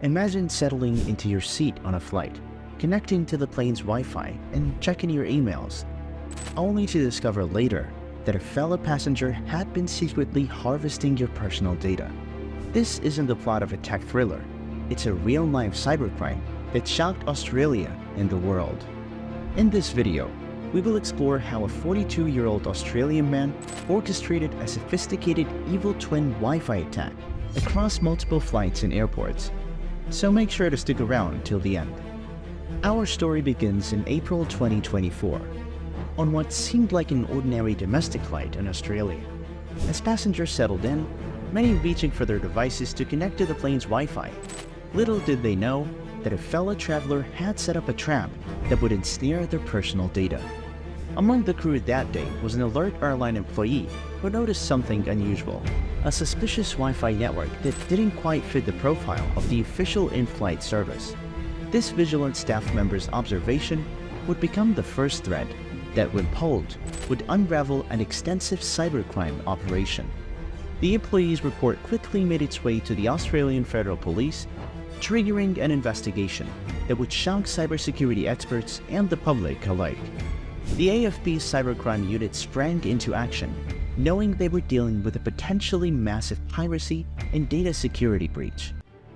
Imagine settling into your seat on a flight, connecting to the plane's Wi-Fi and checking your emails, only to discover later that a fellow passenger had been secretly harvesting your personal data. This isn't the plot of a tech thriller. It's a real-life cybercrime that shocked Australia and the world. In this video, we will explore how a 42-year-old Australian man orchestrated a sophisticated evil twin Wi-Fi attack across multiple flights and airports. So make sure to stick around till the end. Our story begins in April 2024, on what seemed like an ordinary domestic flight in Australia. As passengers settled in, many reaching for their devices to connect to the plane's Wi-Fi, little did they know that a fellow traveler had set up a trap that would ensnare their personal data. Among the crew that day was an alert airline employee who noticed something unusual, a suspicious Wi-Fi network that didn't quite fit the profile of the official in-flight service. This vigilant staff member's observation would become the first thread that, when pulled, would unravel an extensive cybercrime operation. The employee's report quickly made its way to the Australian Federal Police, triggering an investigation that would shock cybersecurity experts and the public alike. The AFB's cybercrime unit sprang into action, knowing they were dealing with a potentially massive piracy and data security breach.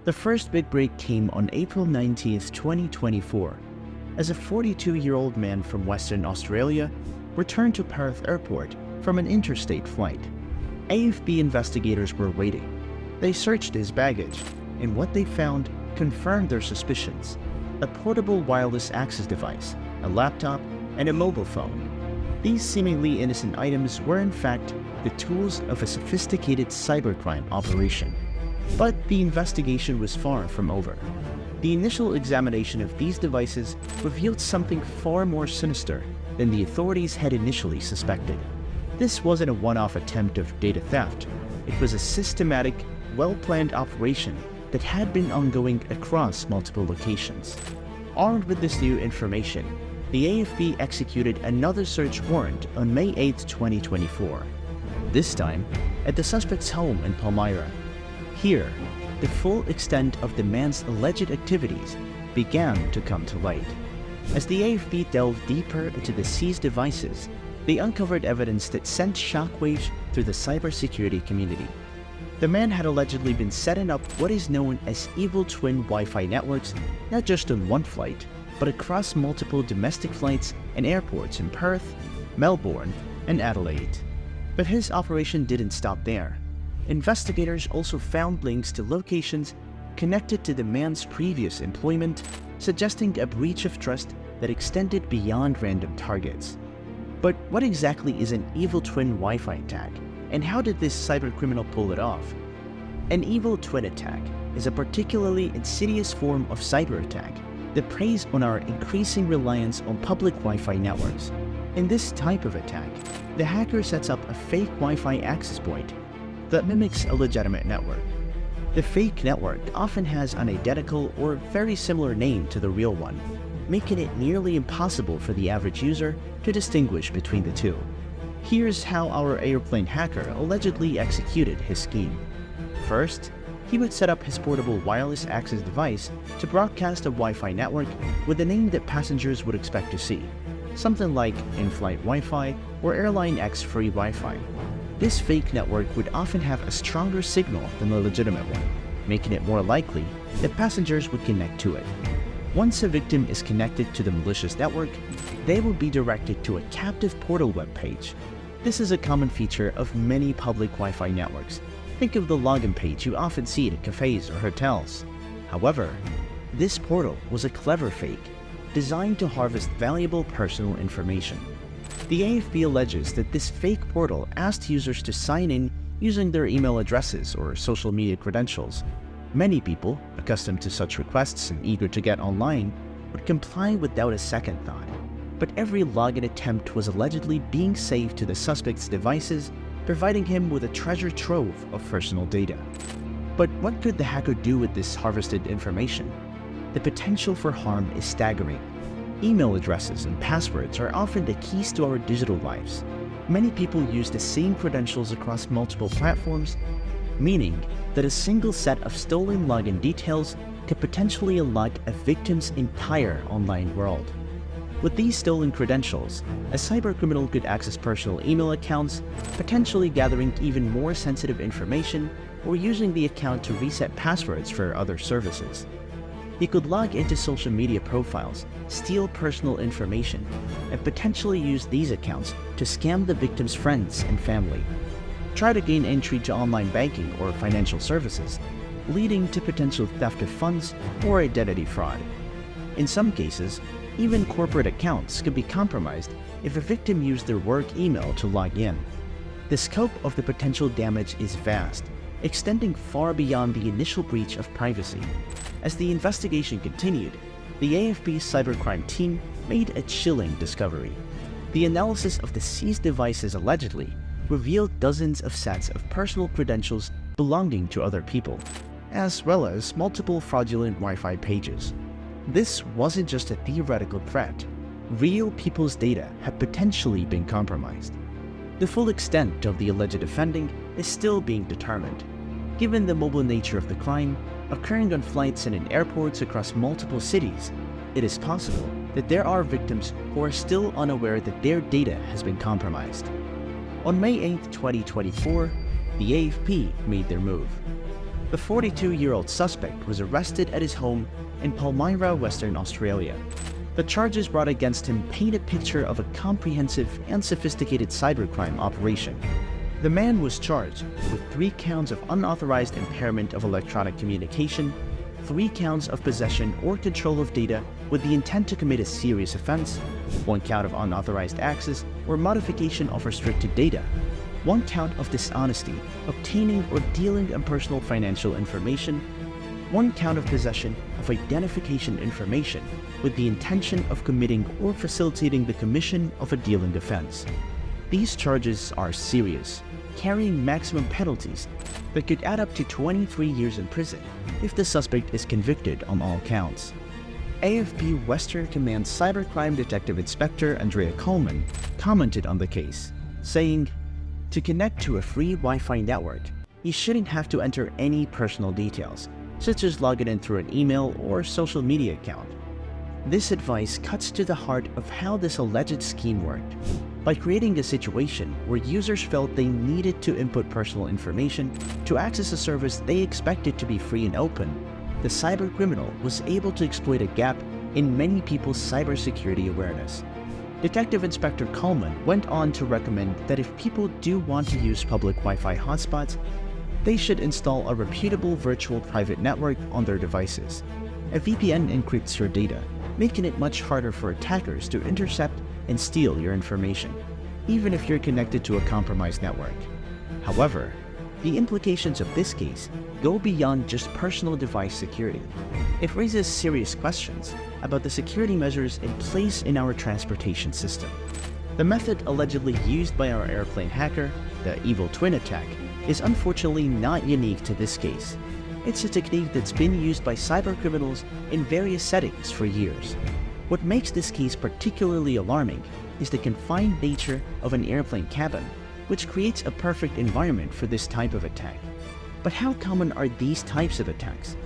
The first big break came on April 19, 2024, as a 42-year-old man from Western Australia returned to Perth Airport from an interstate flight. AFB investigators were waiting. They searched his baggage, and what they found confirmed their suspicions: a portable wireless access device, a laptop, and a mobile phone. These seemingly innocent items were in fact the tools of a sophisticated cybercrime operation. But the investigation was far from over. The initial examination of these devices revealed something far more sinister than the authorities had initially suspected. This wasn't a one-off attempt of data theft. It was a systematic, well-planned operation that had been ongoing across multiple locations. Armed with this new information, the AFB executed another search warrant on May 8, 2024, this time at the suspect's home in Palmyra. Here, the full extent of the man's alleged activities began to come to light. As the AFB delved deeper into the seized devices, they uncovered evidence that sent shockwaves through the cybersecurity community. The man had allegedly been setting up what is known as evil twin Wi-Fi networks, not just on one flight, but across multiple domestic flights and airports in Perth, Melbourne, and Adelaide. But his operation didn't stop there. Investigators also found links to locations connected to the man's previous employment, suggesting a breach of trust that extended beyond random targets. But what exactly is an evil twin Wi-Fi attack, and how did this cybercriminal pull it off? An evil twin attack is a particularly insidious form of cyber attack that preys on our increasing reliance on public Wi-Fi networks. In this type of attack, the hacker sets up a fake Wi-Fi access point that mimics a legitimate network. The fake network often has an identical or very similar name to the real one, making it nearly impossible for the average user to distinguish between the two. Here's how our airplane hacker allegedly executed his scheme. First, he would set up his portable wireless access device to broadcast a Wi-Fi network with a name that passengers would expect to see, something like in-flight Wi-Fi or Airline X free Wi-Fi. This fake network would often have a stronger signal than the legitimate one, making it more likely that passengers would connect to it. Once a victim is connected to the malicious network, they will be directed to a captive portal web page. This is a common feature of many public Wi-Fi networks. Think of the login page you often see at cafes or hotels. However, this portal was a clever fake, designed to harvest valuable personal information. The AFB alleges that this fake portal asked users to sign in using their email addresses or social media credentials. Many people, accustomed to such requests and eager to get online, would comply without a second thought. But every login attempt was allegedly being saved to the suspect's devices, providing him with a treasure trove of personal data. But what could the hacker do with this harvested information? The potential for harm is staggering. Email addresses and passwords are often the keys to our digital lives. Many people use the same credentials across multiple platforms, meaning that a single set of stolen login details could potentially unlock a victim's entire online world. With these stolen credentials, a cybercriminal could access personal email accounts, potentially gathering even more sensitive information or using the account to reset passwords for other services. He could log into social media profiles, steal personal information, and potentially use these accounts to scam the victim's friends and family. Try to gain entry to online banking or financial services, leading to potential theft of funds or identity fraud. In some cases, even corporate accounts could be compromised if a victim used their work email to log in. The scope of the potential damage is vast, extending far beyond the initial breach of privacy. As the investigation continued, the AFP's cybercrime team made a chilling discovery. The analysis of the seized devices allegedly revealed dozens of sets of personal credentials belonging to other people, as well as multiple fraudulent Wi-Fi pages. This wasn't just a theoretical threat. Real people's data had potentially been compromised. The full extent of the alleged offending is still being determined. Given the mobile nature of the crime, occurring on flights and in airports across multiple cities, it is possible that there are victims who are still unaware that their data has been compromised. On May 8, 2024, the AFP made their move. The 42-year-old suspect was arrested at his home in Palmyra, Western Australia. The charges brought against him paint a picture of a comprehensive and sophisticated cybercrime operation. The man was charged with 3 counts of unauthorized impairment of electronic communication, 3 counts of possession or control of data with the intent to commit a serious offense, 1 count of unauthorized access or modification of restricted data, 1 count of dishonesty, obtaining or dealing in personal financial information, 1 count of possession of identification information with the intention of committing or facilitating the commission of a dealing offense. These charges are serious, carrying maximum penalties that could add up to 23 years in prison if the suspect is convicted on all counts. AFP Western Command Cybercrime Detective Inspector Andrea Coleman commented on the case, saying, "To connect to a free Wi-Fi network, you shouldn't have to enter any personal details, such as logging in through an email or social media account. This advice cuts to the heart of how this alleged scheme worked. By creating a situation where users felt they needed to input personal information to access a service they expected to be free and open, the cybercriminal was able to exploit a gap in many people's cybersecurity awareness." Detective Inspector Coleman went on to recommend that if people do want to use public Wi-Fi hotspots, they should install a reputable virtual private network on their devices. A VPN encrypts your data, making it much harder for attackers to intercept and steal your information, even if you're connected to a compromised network. However, the implications of this case go beyond just personal device security. It raises serious questions about the security measures in place in our transportation system. The method allegedly used by our airplane hacker, the evil twin attack, is unfortunately not unique to this case. It's a technique that's been used by cybercriminals in various settings for years. What makes this case particularly alarming is the confined nature of an airplane cabin, which creates a perfect environment for this type of attack. But how common are these types of attacks?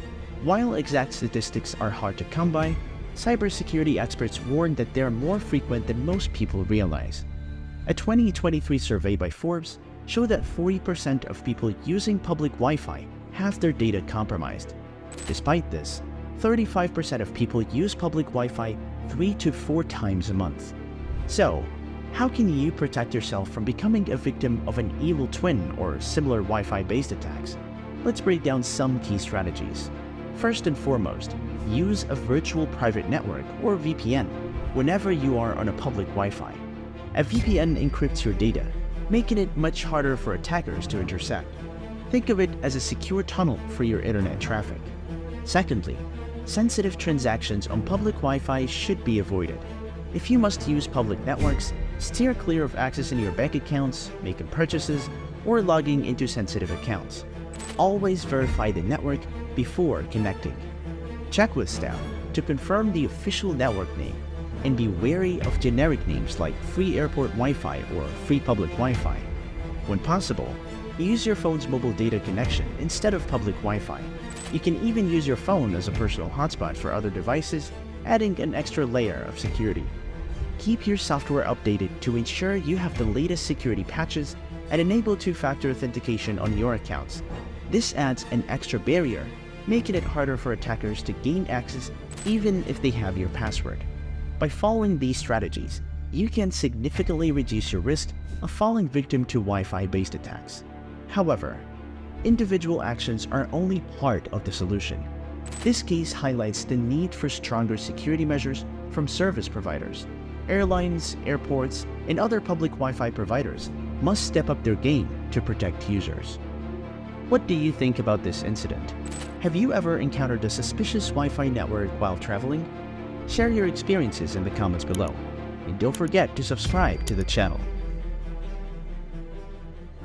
While exact statistics are hard to come by, cybersecurity experts warn that they are more frequent than most people realize. A 2023 survey by Forbes showed that 40% of people using public Wi-Fi have their data compromised. Despite this, 35% of people use public Wi-Fi 3 to 4 times a month. So, how can you protect yourself from becoming a victim of an evil twin or similar Wi-Fi based attacks? Let's break down some key strategies. First and foremost, use a virtual private network or VPN whenever you are on a public Wi-Fi. A VPN encrypts your data, making it much harder for attackers to intercept. Think of it as a secure tunnel for your internet traffic. Secondly, sensitive transactions on public Wi-Fi should be avoided. If you must use public networks, steer clear of accessing your bank accounts, making purchases, or logging into sensitive accounts. Always verify the network before connecting. Check with staff to confirm the official network name, and be wary of generic names like free airport Wi-Fi or free public Wi-Fi. When possible, use your phone's mobile data connection instead of public Wi-Fi. You can even use your phone as a personal hotspot for other devices, adding an extra layer of security. Keep your software updated to ensure you have the latest security patches and enable two-factor authentication on your accounts. This adds an extra barrier, making it harder for attackers to gain access even if they have your password. By following these strategies, you can significantly reduce your risk of falling victim to Wi-Fi-based attacks. However, individual actions are only part of the solution. This case highlights the need for stronger security measures from service providers. Airlines, airports, and other public Wi-Fi providers must step up their game to protect users. What do you think about this incident? Have you ever encountered a suspicious Wi-Fi network while traveling? Share your experiences in the comments below, and don't forget to subscribe to the channel.